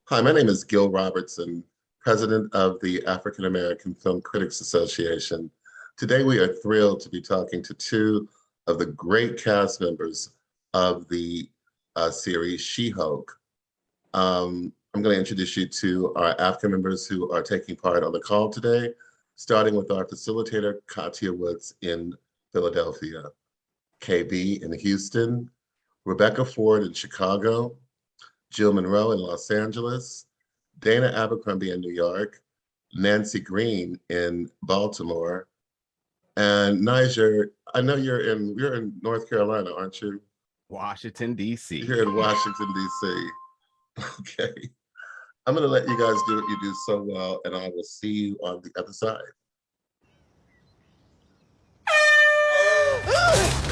Hi, my name is Gil Robertson, president of the African American Film Critics Association. Today, we are thrilled to be talking to two of the great cast members of the series She-Hulk. I'm going to introduce you to our AAFCA members who are taking part on the call today, starting with our facilitator, Katia Woods in Philadelphia, KB in Houston, Rebecca Ford in Chicago, Jill Monroe in Los Angeles, Dana Abercrombie in New York, Nancy Green in Baltimore, and Niger, I know you're in North Carolina, aren't you? Washington, D.C. You're in Washington, D.C. Okay. I'm going to let you guys do what you do so well, and I will see you on the other side.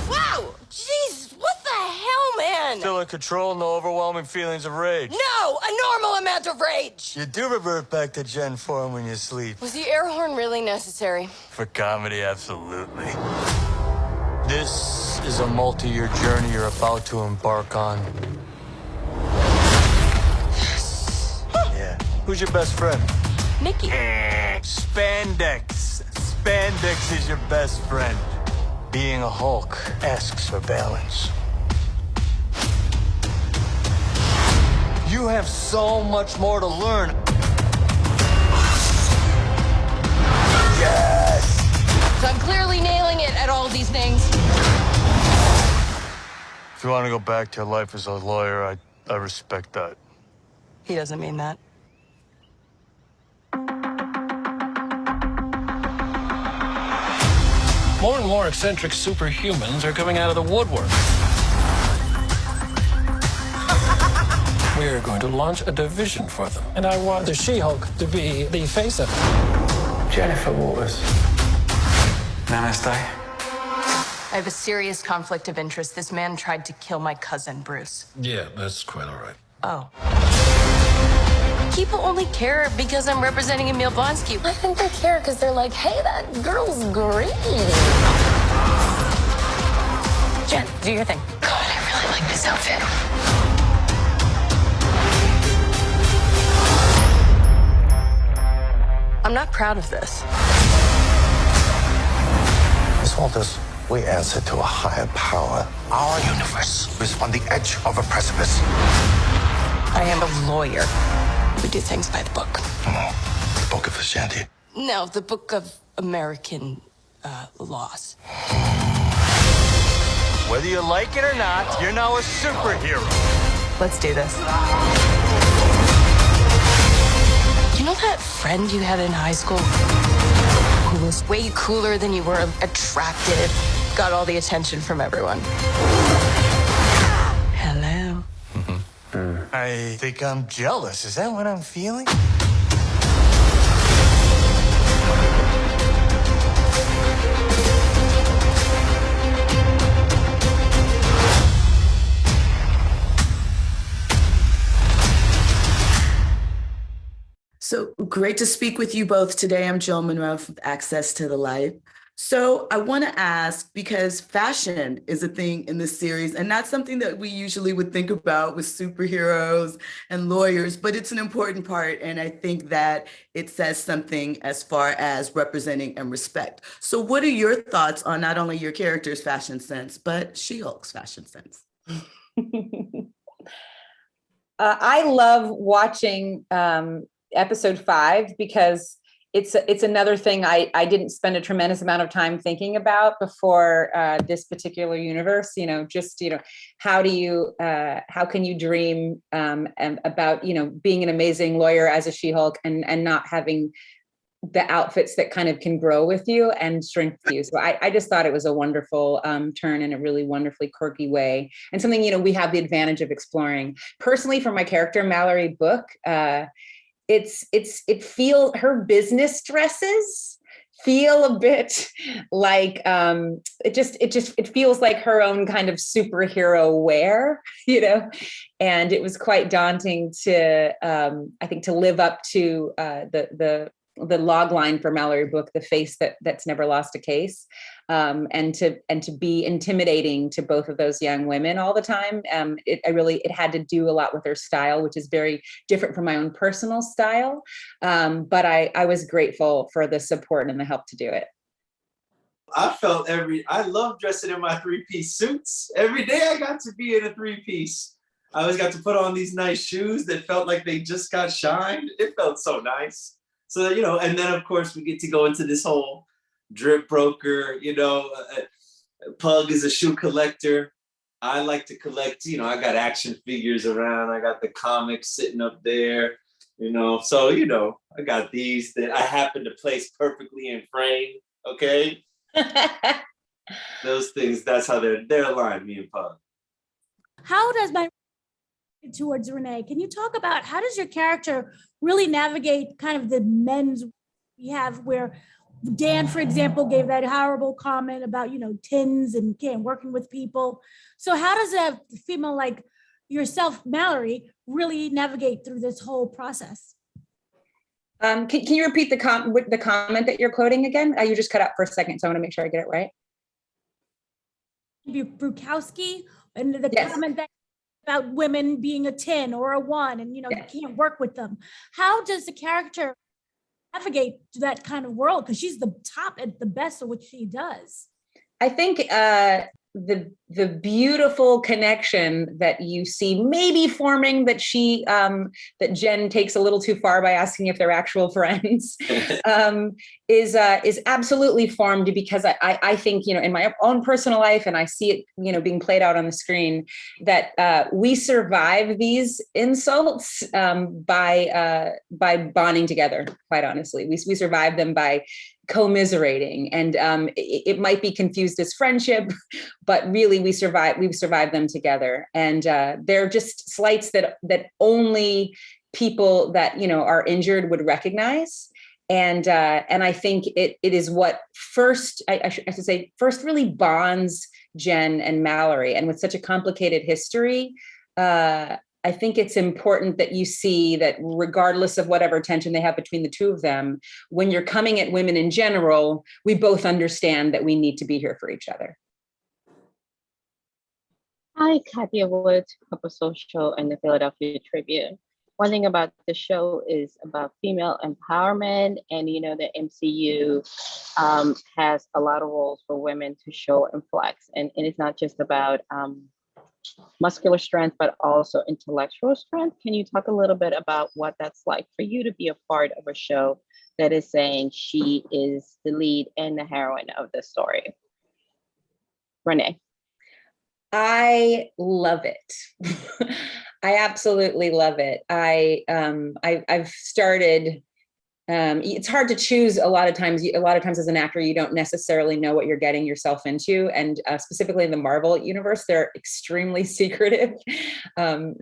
Wow! Jesus, what the hell, man? Still in control, no overwhelming feelings of rage. No! A normal amount of rage! You do revert back to Gen form when you sleep. Was the air horn really necessary? For comedy, absolutely. This is a multi-year journey you're about to embark on. Yes. Yeah. Who's your best friend? Nikki. Spandex. Spandex is your best friend. Being a Hulk asks for balance. You have so much more to learn. Yes! So I'm clearly nailing it at all these things. If you want to go back to your life as a lawyer, I respect that. He doesn't mean that. More and more eccentric superhumans are coming out of the woodwork. We're going to launch a division for them. And I want the She-Hulk to be the face of it. Jennifer Waters. Namaste. I have a serious conflict of interest. This man tried to kill my cousin, Bruce. Yeah, that's quite all right. Oh. People only care because I'm representing Emil Blonsky. I think they care because they're like, hey, that girl's great. Jen, do your thing. God, I really like this outfit. I'm not proud of this. Miss Walters, we answer to a higher power. Our universe is on the edge of a precipice. I am a lawyer. We do things by the book. The Book of Ashanti. No, the Book of American laws. Whether you like it or not, you're now a superhero. Let's do this. You know that friend you had in high school who was way cooler than you were, attractive, got all the attention from everyone? Hello. I think I'm jealous. Is that what I'm feeling? So great to speak with you both today. I'm Jill Monroe from Access to the Light. So I want to ask, because fashion is a thing in this series and not something that we usually would think about with superheroes and lawyers, but it's an important part. And I think that it says something as far as representing and respect. So what are your thoughts on not only your character's fashion sense, but She-Hulk's fashion sense? I love watching episode 5 because it's another thing I didn't spend a tremendous amount of time thinking about before this particular universe. How can you dream about being an amazing lawyer as a She-Hulk and not having the outfits that kind of can grow with you and shrink with you. So I just thought it was a wonderful turn in a really wonderfully quirky way, and something we have the advantage of exploring. Personally, for my character Mallory Book, it feels, her business dresses feel a bit like it feels like her own kind of superhero wear, and it was quite daunting to I think to live up to the the log line for Mallory book, the face that's never lost a case, and to be intimidating to both of those young women all the time. It had to do a lot with her style, which is very different from my own personal style. But I was grateful for the support and the help to do it. I love dressing in my 3-piece suits. Every day I got to be in a 3-piece. I always got to put on these nice shoes that felt like they just got shined. It felt so nice. So, and then of course we get to go into this whole drip broker, Pug is a shoe collector. I like to collect, I got action figures around. I got the comics sitting up there, so, I got these that I happen to place perfectly in frame. Okay. Those things, that's how they're aligned, me and Pug. How does my towards Renee, can you talk about how does your character really navigate kind of the men's we have, where Dan, for example, gave that horrible comment about, tins and working with people. So how does a female like yourself, Mallory, really navigate through this whole process? Can you repeat the comment that you're quoting again? You just cut out for a second, so I want to make sure I get it right. Brukowski, and the comment that about women being a 10 or a 1, and you can't work with them. How does the character navigate to that kind of world? Because she's the top at the best of what she does. I think the beautiful connection that you see maybe forming that that Jen takes a little too far by asking if they're actual friends is absolutely formed, because I think, in my own personal life, and I see it, being played out on the screen, that we survive these insults by bonding together, quite honestly. We survive them by commiserating, and it might be confused as friendship, but really we've survived them together. And they're just slights that only people that are injured would recognize. And I think it is what first I should say first really bonds Jen and Mallory. And with such a complicated history, I think it's important that you see that regardless of whatever tension they have between the two of them, when you're coming at women in general, we both understand that we need to be here for each other. Hi, Katia Wood, Couple Social and the Philadelphia Tribune. One thing about the show is about female empowerment, and the MCU has a lot of roles for women to show and flex, and it's not just about muscular strength, but also intellectual strength. Can you talk a little bit about what that's like for you to be a part of a show that is saying she is the lead and the heroine of the story? Renee. I love it. I absolutely love it. I've started. It's hard to choose a lot of times. As an actor, you don't necessarily know what you're getting yourself into. And specifically in the Marvel universe, they're extremely secretive.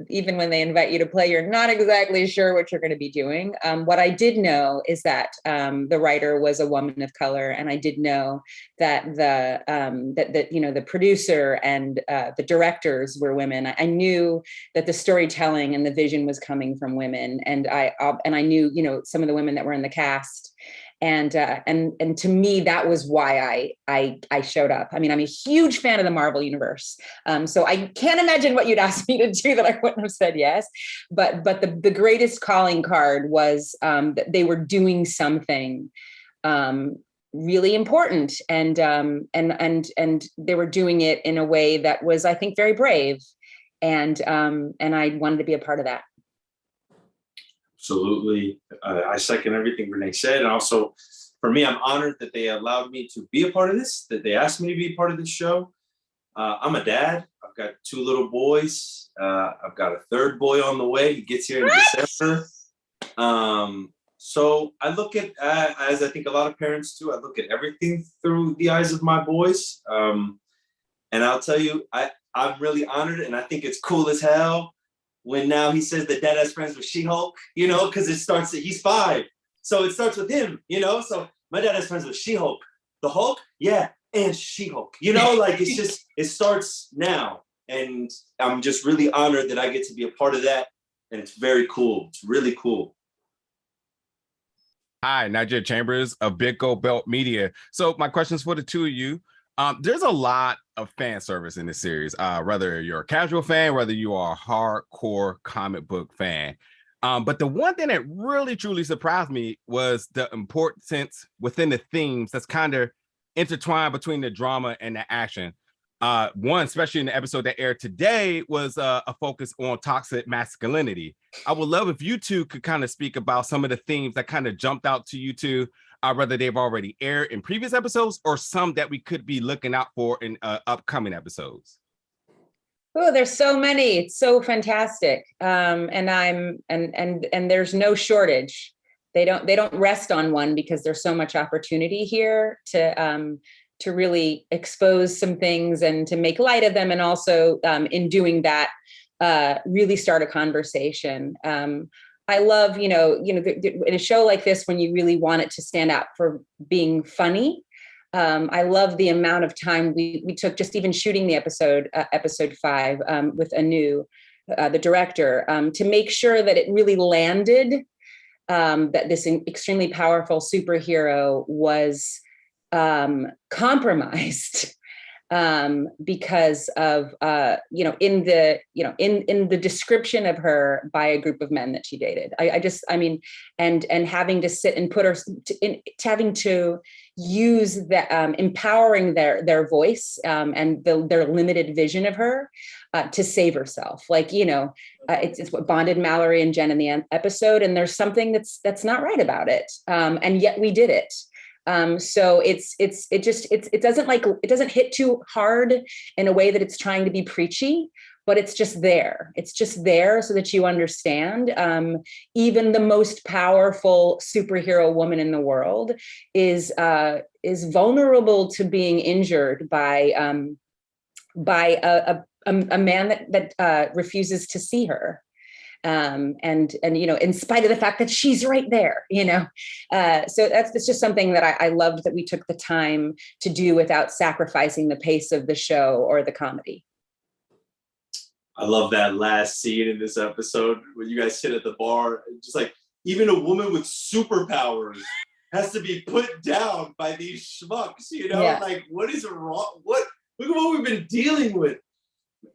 Even when they invite you to play, you're not exactly sure what you're going to be doing. What I did know is that the writer was a woman of color, and I did know that the producer and the directors were women. I knew that the storytelling and the vision was coming from women, and I knew some of the women that were in the cast, and to me that was why I showed up. I mean, I'm a huge fan of the Marvel universe, so I can't imagine what you'd ask me to do that I wouldn't have said yes. But the greatest calling card was that they were doing something really important, and they were doing it in a way that was, I think, very brave, and I wanted to be a part of that. Absolutely. I second everything Renee said. And also, for me, I'm honored that they allowed me to be a part of this, that they asked me to be a part of this show. I'm a dad. I've got 2 little boys. I've got a 3rd boy on the way. He gets here in December. So I look at, as I think a lot of parents do, I look at everything through the eyes of my boys. And I'll tell you, I'm really honored, and I think it's cool as hell when now he says that dad has friends with She-Hulk, because it starts, he's 5. So it starts with him, so my dad has friends with She-Hulk. The Hulk? Yeah, and She-Hulk, it's just, it starts now. And I'm just really honored that I get to be a part of that. And it's very cool. It's really cool. Hi, Nigeria Chambers of Big Gold Belt Media. So my question's for the two of you. There's a lot of fan service in this series, whether you're a casual fan, whether you are a hardcore comic book fan. But the one thing that really, truly surprised me was the importance within the themes that's kind of intertwined between the drama and the action. One, especially in the episode that aired today, was a focus on toxic masculinity. I would love if you two could kind of speak about some of the themes that kind of jumped out to you two, whether they've already aired in previous episodes or some that we could be looking out for in upcoming episodes. Oh, there's so many. It's so fantastic. And there's no shortage. They don't rest on one because there's so much opportunity here to really expose some things and to make light of them. And also in doing that, really start a conversation. I love, in a show like this, when you really want it to stand out for being funny. I love the amount of time we took just even shooting the episode 5 with Anu, the director, to make sure that it really landed, that this extremely powerful superhero was compromised because of in the description of her by a group of men that she dated. And having to sit and put her having to use that, empowering their voice and their limited vision of her to save herself. It's what bonded Mallory and Jen in the episode, and there's something that's not right about it, and yet we did it. So it doesn't hit too hard in a way that it's trying to be preachy, but it's just there. It's just there so that you understand. Even the most powerful superhero woman in the world is vulnerable to being injured by a man that refuses to see her. And in spite of the fact that she's right there, so that's just something that I loved that we took the time to do without sacrificing the pace of the show or the comedy. I love that last scene in this episode when you guys sit at the bar, just like even a woman with superpowers has to be put down by these schmucks, Yeah. Like what is wrong? Look at what we've been dealing with.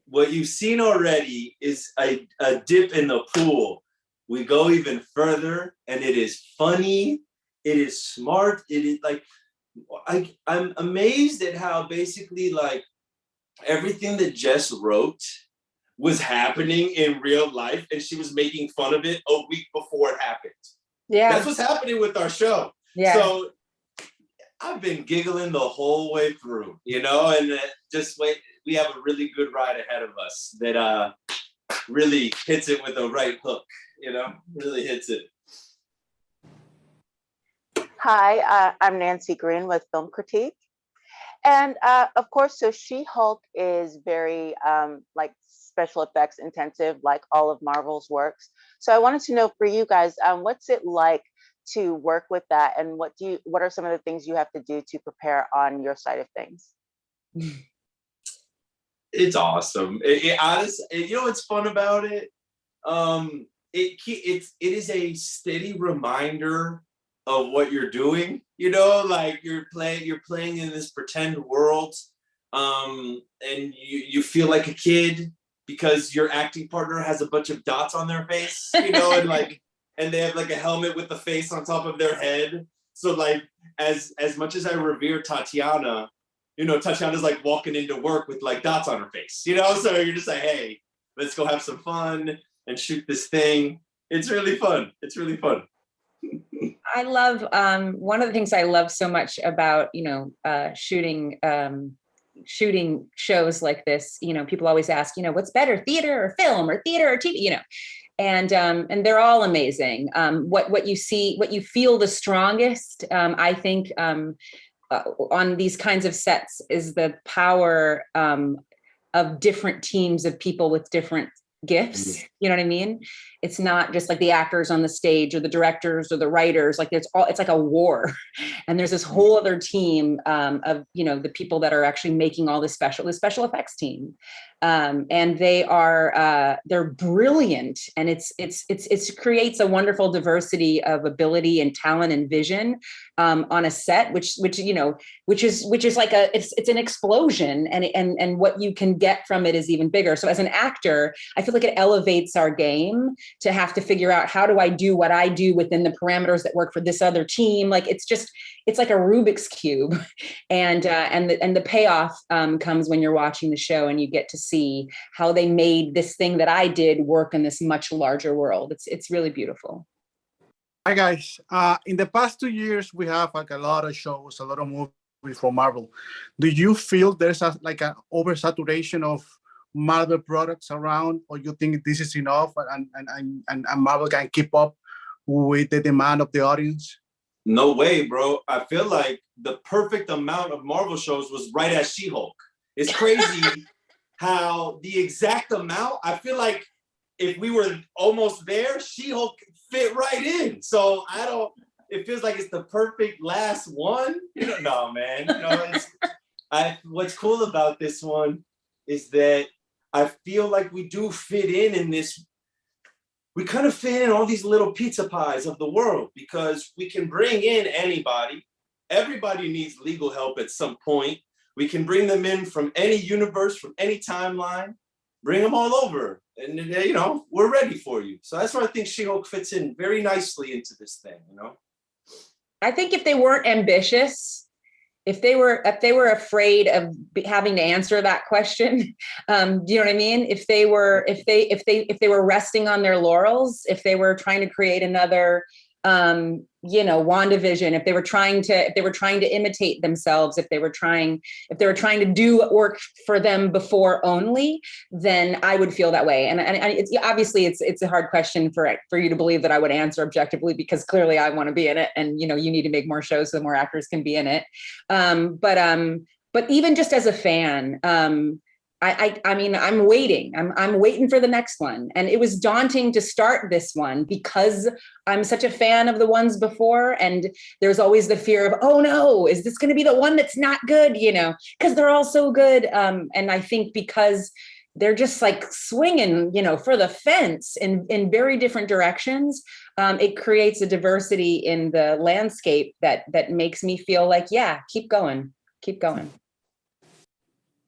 What you've seen already is a dip in the pool. We go even further, and it is funny. It is smart. It is like, I'm amazed at how basically like everything that Jess wrote was happening in real life, and she was making fun of it a week before it happened. Yeah, that's what's happening with our show. Yeah. So I've been giggling the whole way through, and just wait. We have a really good ride ahead of us that really hits it with a right hook, really hits it. Hi, I'm Nancy Green with Film Critique. And of course, so She-Hulk is very special effects intensive, like all of Marvel's works. So I wanted to know for you guys, what's it like to work with that? And what are some of the things you have to do to prepare on your side of things? It's awesome. Honestly, what's fun about it? It is a steady reminder of what you're doing. Like you're playing in this pretend world, and you feel like a kid because your acting partner has a bunch of dots on their face, and they have like a helmet with the face on top of their head. So like as much as I revere Tatiana. Tatiana's like walking into work with like dots on her face, so you're just like, hey, let's go have some fun and shoot this thing. It's really fun. I love, one of the things I love so much about, shooting shows like this, people always ask, what's better, theater or film or theater or TV, and they're all amazing. What you feel the strongest, I think, on these kinds of sets is the power of different teams of people with different gifts. You know what I mean? It's not just like the actors on the stage or the directors or the writers. Like it's like a war, and there's this whole other team of the people that are actually making all the special effects team, and they're brilliant, and it creates a wonderful diversity of ability and talent and vision on a set, which is like it's an explosion, and what you can get from it is even bigger. So as an actor, I feel like it elevates our game to have to figure out, how do I do what I do within the parameters that work for this other team? Like it's like a Rubik's cube, and the payoff comes when you're watching the show and you get to see how they made this thing that I did work in this much larger world. It's really beautiful. Hi guys. In the past 2 years, we have like a lot of shows, a lot of movies from Marvel. Do you feel there's an oversaturation of Marvel products around, or you think this is enough and Marvel can keep up with the demand of the audience? No way, bro. I feel like the perfect amount of Marvel shows was right at She-Hulk. It's crazy how the exact amount, I feel like if we were almost there, She-Hulk fit right in. So it feels like it's the perfect last one. No, man. What's cool about this one is that I feel like we do fit in this. We kind of fit in all these little pizza pies of the world, because we can bring in anybody. Everybody needs legal help at some point. We can bring them in from any universe, from any timeline, bring them all over. And, we're ready for you. So that's why I think She-Hulk fits in very nicely into this thing, I think if they weren't ambitious, if they were afraid of having to answer that question, do you know what I mean? If they were resting on their laurels, if they were trying to create another, WandaVision, if they were trying to imitate themselves, if they were trying to do what worked for them before only, then I would feel that way. And it's obviously it's a hard question for you to believe that I would answer objectively, because clearly I want to be in it, and you need to make more shows so more actors can be in it. But even just as a fan, I mean, I'm waiting. I'm waiting for the next one. And it was daunting to start this one because I'm such a fan of the ones before. And there's always the fear of, oh no, is this going to be the one that's not good? Because they're all so good. And I think because they're just like swinging, for the fence in very different directions, it creates a diversity in the landscape that makes me feel like, yeah, keep going.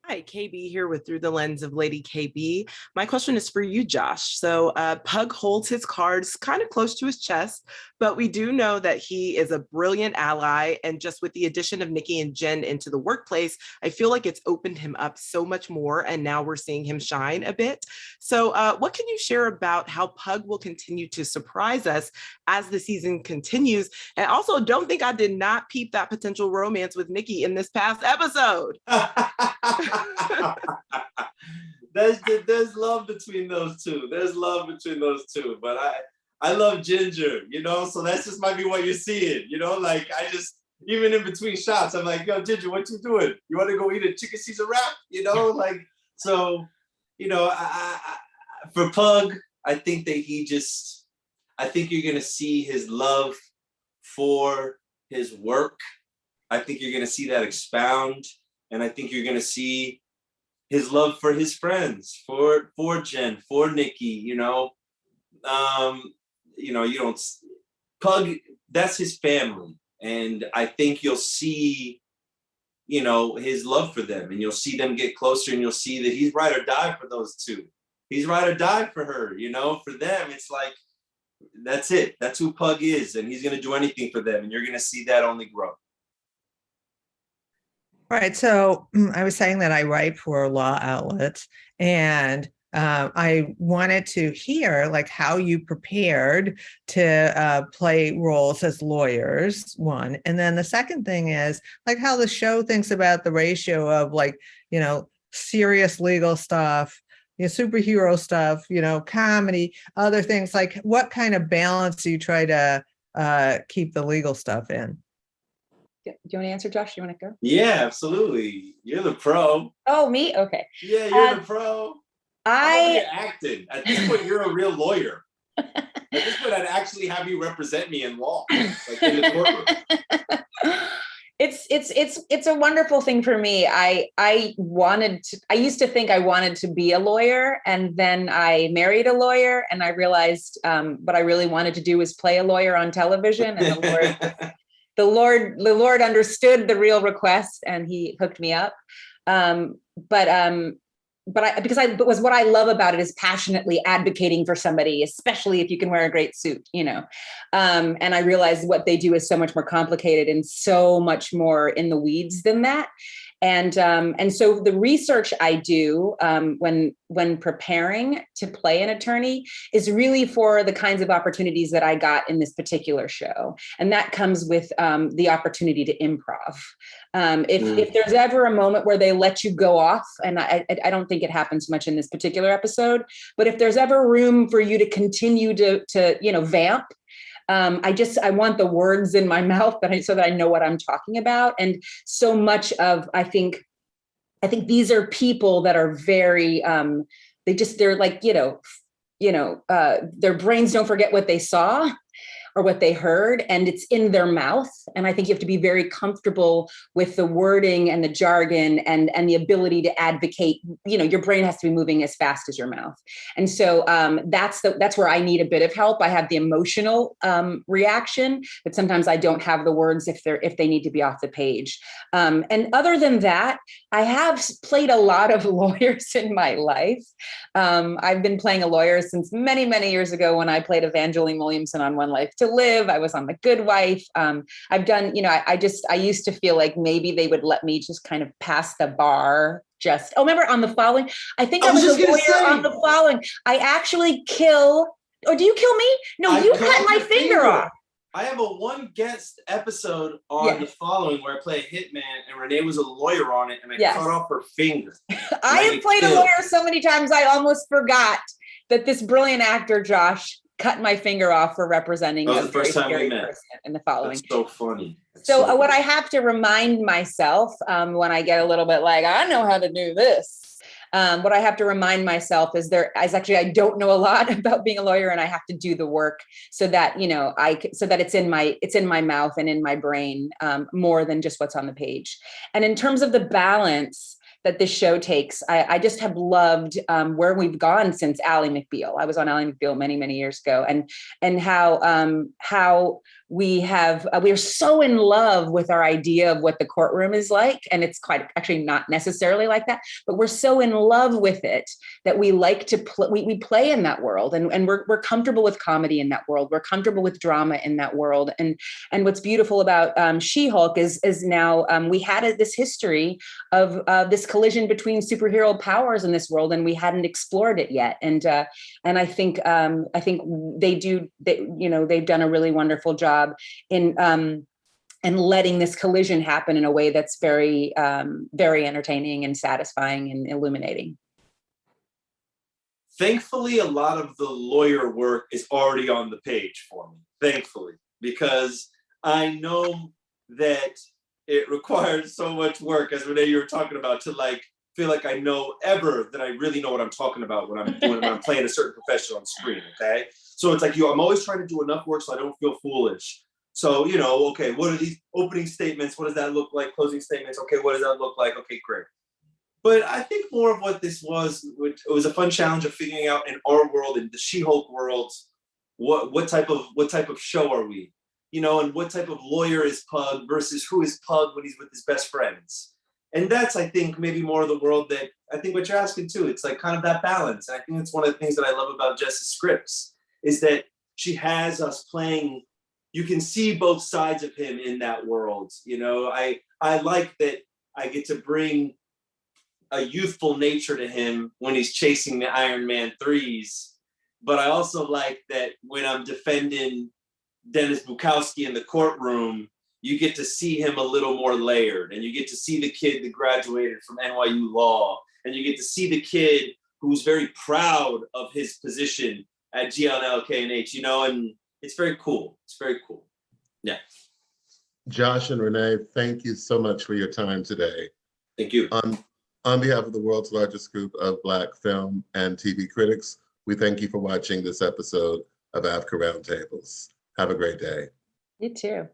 Hi, KB here with Through the Lens of Lady KB. My question is for you, Josh. So Pug holds his cards kind of close to his chest, but we do know that he is a brilliant ally. And just with the addition of Nikki and Jen into the workplace, I feel like it's opened him up so much more. And now we're seeing him shine a bit. So what can you share about how Pug will continue to surprise us as the season continues? And also, don't think I did not peep that potential romance with Nikki in this past episode. There's love between those two. But I love Ginger, so that's just might be what you're seeing, like I just, even in between shots, I'm like, yo, Ginger, what you doing? You want to go eat a chicken Caesar wrap? So, for Pug, I think that I think you're going to see his love for his work. I think you're going to see that expound. And I think you're going to see his love for his friends, for Jen, for Nikki, Pug, that's his family. And I think you'll see, his love for them, and you'll see them get closer, and you'll see that he's ride or die for those two. He's ride or die for her, for them. It's like, that's it. That's who Pug is. And he's going to do anything for them. And you're going to see that only grow. All right. So I was saying that I write for law outlets, and I wanted to hear how you prepared to play roles as lawyers, one. And then the second thing is how the show thinks about the ratio of serious legal stuff, superhero stuff, comedy, other things. What kind of balance do you try to keep the legal stuff in? Do you want to answer, Josh? Do you want to go? Yeah, absolutely. You're the pro. Oh, me? Okay. Yeah, you're the pro. You're acting. At this point, you're a real lawyer. At this point, I'd actually have you represent me in law, like in the courtroom. It's a wonderful thing for me. I used to think I wanted to be a lawyer, and then I married a lawyer, and I realized what I really wanted to do was play a lawyer on television. And the Lord understood the real request, and he hooked me up. Because what I love about it is passionately advocating for somebody, especially if you can wear a great suit, you know. And I realized what they do is so much more complicated and so much more in the weeds than that. And so the research I do when preparing to play an attorney is really for the kinds of opportunities that I got in this particular show. And that comes with the opportunity to improv. If there's ever a moment where they let you go off, and I don't think it happens much in this particular episode, but if there's ever room for you to continue to vamp, I want the words in my mouth so that I know what I'm talking about. And so much of, I think these are people that are very, they're like, their brains don't forget what they saw or what they heard, and it's in their mouth. And I think you have to be very comfortable with the wording and the jargon and the ability to advocate. Your brain has to be moving as fast as your mouth. And so that's where I need a bit of help. I have the emotional reaction, but sometimes I don't have the words if they need to be off the page. And other than that, I have played a lot of lawyers in my life. I've been playing a lawyer since many, many years ago when I played Evangeline Williamson on One Life to Live. I was on The Good Wife. I've done, I used to feel like maybe they would let me just kind of pass the bar. Remember on The Following? I think I was a lawyer on The Following. I actually or do you kill me? No, you cut my finger off. I have a one guest episode on The Following where I play a hitman, and Renee was a lawyer on it, and I cut off her finger. I have played a lawyer so many times I almost forgot that this brilliant actor, Josh, cut my finger off for representing a very scary person in The Following. That's so funny. So what I have to remind myself when I get a little bit like, I know how to do this. What I have to remind myself is I don't know a lot about being a lawyer, and I have to do the work so that, so that it's in my mouth and in my brain more than just what's on the page. And in terms of the balance that this show takes, I just have loved where we've gone since Ally McBeal. I was on Ally McBeal many, many years ago, and how we're so in love with our idea of what the courtroom is like. And it's quite actually not necessarily like that, but we're so in love with it that we like to we play in that world, and we're comfortable with comedy in that world. We're comfortable with drama in that world. And what's beautiful about She-Hulk is now we had this history of this collision between superhero powers in this world, and we hadn't explored it yet. And I think they've done a really wonderful job in letting this collision happen in a way that's very very entertaining and satisfying and illuminating. Thankfully, a lot of the lawyer work is already on the page for me, thankfully, because I know that it requires so much work, as Renee, you were talking about, to feel like I know that I really know what I'm talking about when I'm playing a certain profession on screen, okay? So it's like, I'm always trying to do enough work so I don't feel foolish. So, okay, what are these opening statements? What does that look like? Closing statements? Okay, what does that look like? Okay, great. But I think more of what this was, it was a fun challenge of figuring out in our world, in the She-Hulk world, what type of show are we? And what type of lawyer is Pug versus who is Pug when he's with his best friends? And that's, I think, maybe more of the world that I think what you're asking too. It's like kind of that balance. And I think it's one of the things that I love about Jess's scripts is that she has us playing. You can see both sides of him in that world. I like that I get to bring a youthful nature to him when he's chasing the Iron Man 3s. But I also like that when I'm defending Dennis Bukowski in the courtroom, you get to see him a little more layered, and you get to see the kid that graduated from NYU Law, and you get to see the kid who's very proud of his position at GLK&H, and it's very cool. It's very cool. Yeah. Josh and Renee, thank you so much for your time today. Thank you. On behalf of the world's largest group of Black film and TV critics, we thank you for watching this episode of AAFCA Roundtables. Have a great day. You too.